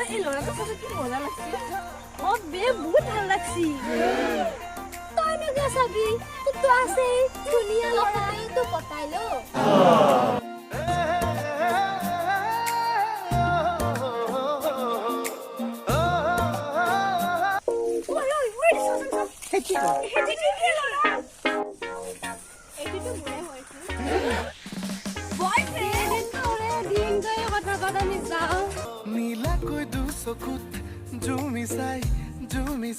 এই ল'ৰাটো চাগে কি মজা লাগছে বে বহুত ভাল লাগছি তই নগা চাবি তো আছে ধুনীয়া ল'ৰা তো পটাই লো নীলা কৈ দু চকুত জুমি চাই তুমি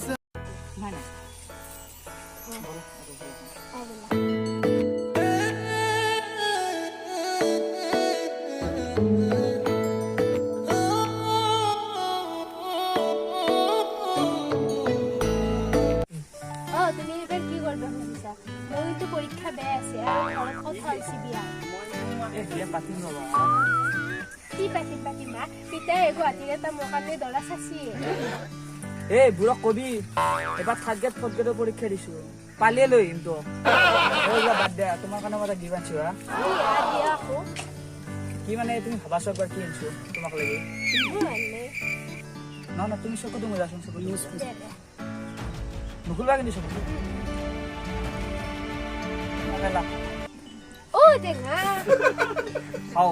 এবার কি করবে ভাবিছা মই তো পরীক্ষা বেয়া আছে আর ঘৰত কথা হইছি বিয়া কি পাতিম না পিতাই গুৱাহাটীত এটা মোৰ কাৰণে দৰা চাচি এই বুঢ়ক কবি এবাৰ থাৰ্ড গ্ৰেড ফৰ্থ গ্ৰেডৰ পৰীক্ষা দিছো পালিয়ে লৈ আহিম তো বাদ দিয়া তোমাৰ কাৰণে মই এটা গিফ্ট আনিছো কি মানে তুমি ভাবাছো একবাৰ কি আনিছো তোমাক লাগি না তুমি চকুটো মই যাচোন চকু ইউজ নুখুলবা কিন্তু চকু টেঙা খাও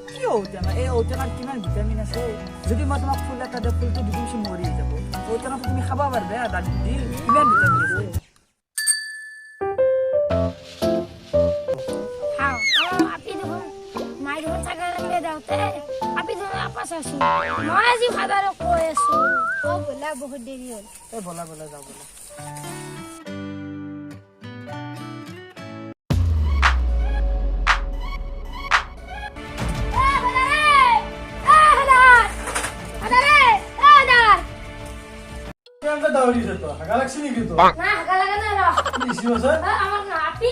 কি ঔটেঙা এই ঔটেঙাত কিমান ভিটামিন আছে যদি মই তোমাক ফুল এটা দিওঁ ফুলটো দুদিন মৰি যাব ঔটেঙাটো তুমি খাব পাৰিবা দাঁত দি কিমান ভিটামিন আছে মই আজি ফাদাৰক কৈ আছো বলা বহুত দেৰি হ'ল বলা যাওঁ বলা দাওরি যেত হাগা লাগছে নাকি তো না হাগা লাগা না র বেশি বসে আমার না আপি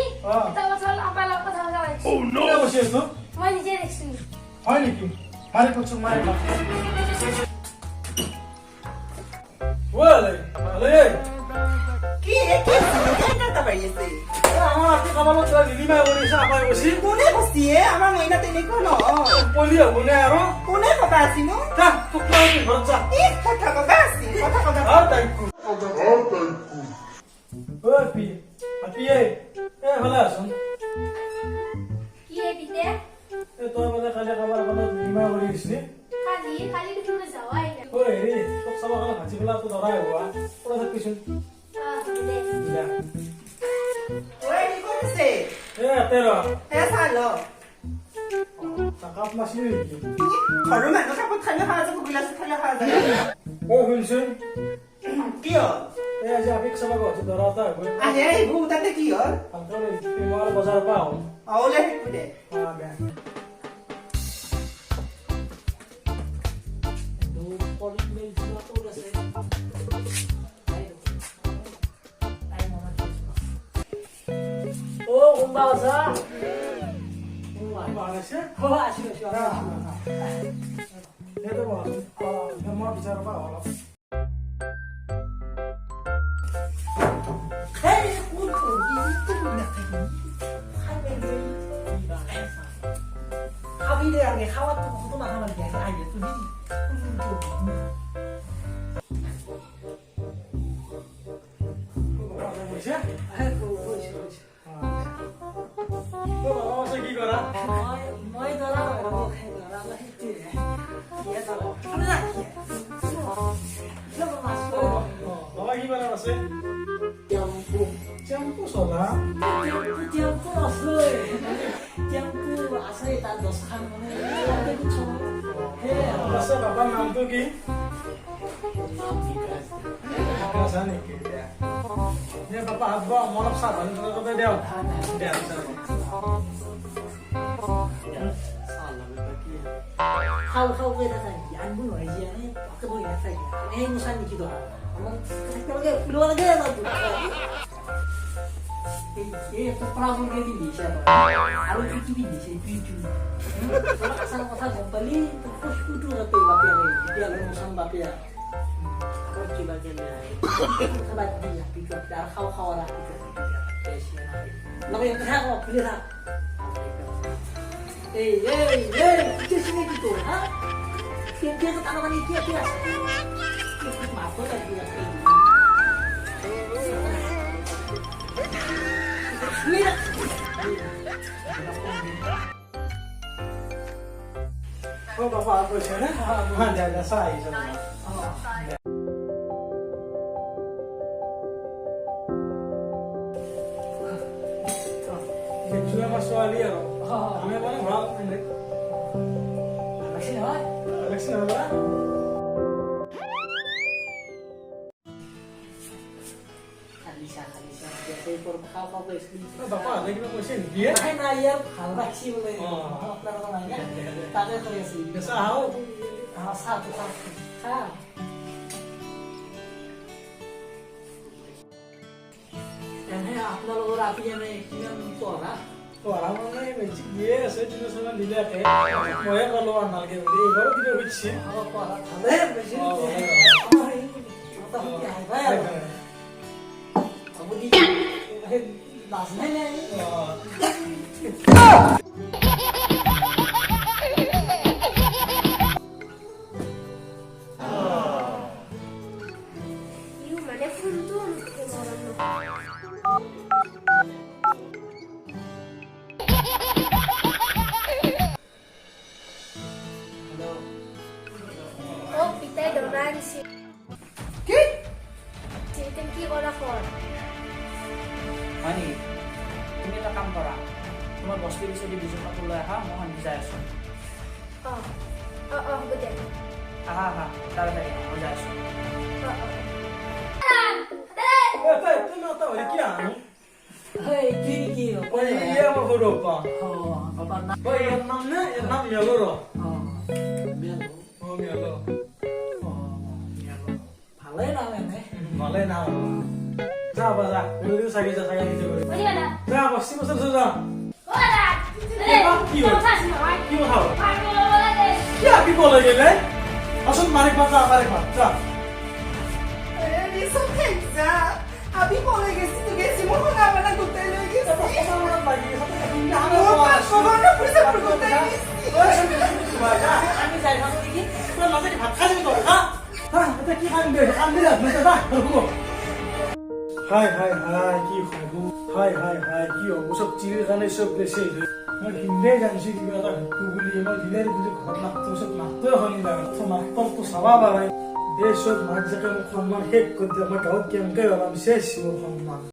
এটা বছর আপা লোক কথা বলা হইছে ও নো বসে তো মই নিজে দেখছি হয় নাকি মারে কচ্ছ মারে ওলে কি কেনটা পাইছে আমার আপনি কামালো চলা দিদি মা বলিছে আপাই বসি কোনে বসিয়ে আমার মইনা তেনেকো ন বলিয়া বলে আর কোনে কথা আছিনো তা তো কোন ঘর যা এই কথা কথা আসি কথা আর তাইকু ও পি আপি এ ভালো আছো কি হে পিতে এ তোর বলে খালি খাবার বলে দিমা বলিছিস খালি তুমি যাওয়াই না ও রে তো সব খালি হাঁচি বলা তো ধরা হওয়া ওরা তো কিছু না ওই কি করছে এ তেরা এ সালো টাকা মাসিনি কি ঘৰৰ মানুহ কাপত খালি খাওয়া যাব গিলাস খালি খাওয়া যায় ও শুনছেন কিয় এ আজি আপিক সব কথা ধরা তা আহে এই তাতে কি হল আন্তরে তোমার বাজার পাও আওলে হেকুদে বে ও কোনবা আছা বানাইছে ও আসি এটা বল আমার বিচার পাও এই কোন কি না খাবি দে আগে খাওয়া তো কত না খাবার দে আগে তুমি বলছে কি করা মই ধরা বাবা কি বানান আছে চ্যাম্পু চলা আছে তার 10 খান মানে আছে বাবার নামটো কি জানে কি নে বাবা হাত মনত সাধারণ কথা দেও দেও খাও কে থাকে আনবো নহয় যে আমি পাকে বই না থাকে আমি এই মুসান নিকি ধরা আমার কাছে ফুলো লাগে না এই তো প্রাবল কে দিলি সেটা আর কি দিলি সেই তুই আসল কথা বলি তো খুশকুটু রাতে বাপে দিয়া মুসান বাপে আর কি বাজে না খাবার দিয়া পিকো আর খাওয়া না পিকো বেশি না নবে খাওয়া ফুলে না এই কিছু নেই তো হ্যাঁ Dia ketahuan ini dia. Maaf lagi ya. Oh, bapak apa sih? Bukan jaga saya sama. Juga masuk alia, kami apa nih berapa ini? Alexi apa? Alexi apa? Kalisa. Biasa impor apa sih? Bapak ada kita mesin dia? Main ayam Alexi boleh. Oh, namanya. Tadi tuh ya sih. Biasa tahu. Satu. Karena aku lalu rapinya nih, yang tora. Orang mana yang macam dia? Saya cuma sama dia kayak, mau ya kalau anak kayak dia baru tidak bisa. Kalau tora, ada mesin. Tahu dia apa? Kamu di lasnya nih. Iu mana pun tuh orang lu. Oh, kita doran sih. Chicken ki wala kon. Mani, ini rekam tora. Cuma bos bisa dibisuk aku lah, mohon bisa ya. Oh, betul. Taruh tadi, mau jas. Itu nggak tahu dia kira. Hei, kiri. Oh iya mau berapa? Oh, apa nak? Oh yang enam ya loro. Biar. Oh ya loro. Halai namanya. Malay na. Siapa sah? Dulu saya gitu. Boleh ada. Siapa sih masuk sudah? Wala. Kiyo. Kiyo. Kiyo tahu. Wala deh. Ya kiyo lagi deh. Asal marik pak. Sah. Ini sukses. Abi boleh gesi tu gesi mau nggak pernah kutai lagi. Siapa orang lagi? Satu yang Oh, pas corona bisa berkutai gesi. Kami saya kamu ini. Kan nanti dimakan itu, ha? Hah, kita ambil lah, kita dah. Hai, kiyo, usap ciri kan esok desi. Mal hinde janji kita tak kubuli, mal hinde kubuli kornak tu usap nak tu honi dah, tu nak tu sababa lah. Esok macam kamu kornak hek, kau dia macam kau kian kau orang sesi kornak.